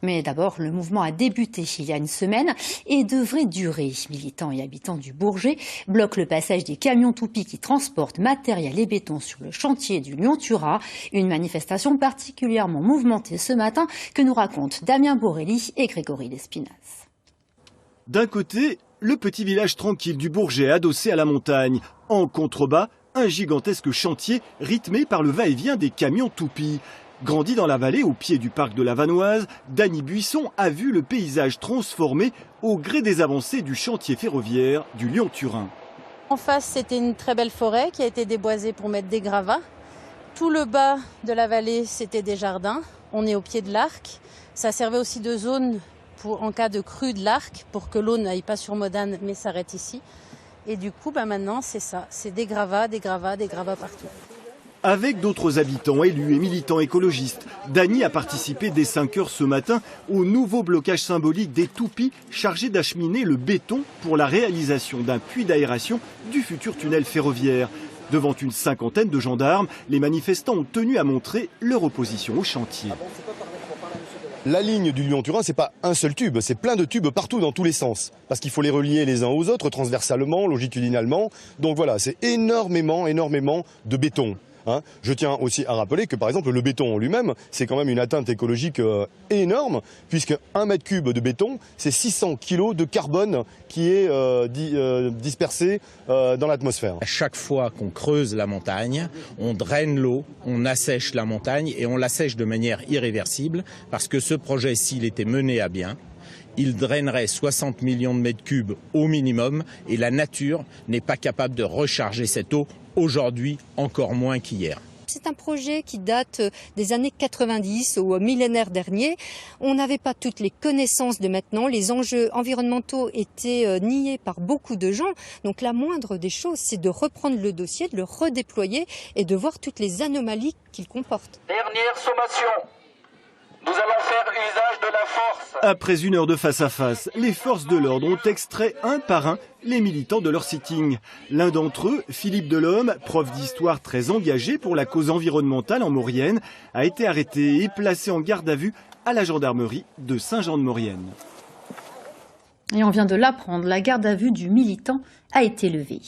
Mais d'abord, le mouvement a débuté il y a une semaine et devrait durer. Militants et habitants du Bourget bloquent le passage des camions toupies qui transportent matériel et béton sur le chantier du Lyon-Turas. Une manifestation particulièrement mouvementée ce matin que nous racontent Damien Borelli et Grégory Lespinasse. D'un côté, le petit village tranquille du Bourget adossé à la montagne. En contrebas, un gigantesque chantier rythmé par le va-et-vient des camions toupies. Grandi dans la vallée, au pied du parc de la Vanoise, Dany Buisson a vu le paysage transformé au gré des avancées du chantier ferroviaire du Lyon-Turin. En face, c'était une très belle forêt qui a été déboisée pour mettre des gravats. Tout le bas de la vallée, c'était des jardins. On est au pied de l'arc. Ça servait aussi de zone en cas de crue de l'arc, pour que l'eau n'aille pas sur Modane, mais s'arrête ici. Et du coup, maintenant, c'est ça. C'est des gravats partout. Avec d'autres habitants, élus et militants écologistes, Dany a participé dès 5 heures ce matin au nouveau blocage symbolique des toupies chargés d'acheminer le béton pour la réalisation d'un puits d'aération du futur tunnel ferroviaire. Devant une cinquantaine de gendarmes, les manifestants ont tenu à montrer leur opposition au chantier. La ligne du Lyon-Turin, c'est pas un seul tube, c'est plein de tubes partout dans tous les sens. Parce qu'il faut les relier les uns aux autres, transversalement, longitudinalement. Donc voilà, c'est énormément de béton. Je tiens aussi à rappeler que par exemple le béton en lui-même, c'est quand même une atteinte écologique énorme, puisque 1 mètre cube de béton, c'est 600 kilos de carbone qui est dispersé dans l'atmosphère. À chaque fois qu'on creuse la montagne, on draine l'eau, on assèche la montagne et on l'assèche de manière irréversible, parce que ce projet, s'il était mené à bien, il drainerait 60 millions de mètres cubes au minimum et la nature n'est pas capable de recharger cette eau aujourd'hui, encore moins qu'hier. C'est un projet qui date des années 90 au millénaire dernier. On n'avait pas toutes les connaissances de maintenant. Les enjeux environnementaux étaient niés par beaucoup de gens. Donc la moindre des choses, c'est de reprendre le dossier, de le redéployer et de voir toutes les anomalies qu'il comporte. Dernière sommation. Nous allons faire usage de la force. Après 1 heure de face-à-face, les forces de l'ordre ont extrait un par un les militants de leur sitting. L'un d'entre eux, Philippe Delhomme, prof d'histoire très engagé pour la cause environnementale en Maurienne, a été arrêté et placé en garde à vue à la gendarmerie de Saint-Jean-de-Maurienne. Et on vient de l'apprendre, la garde à vue du militant a été levée.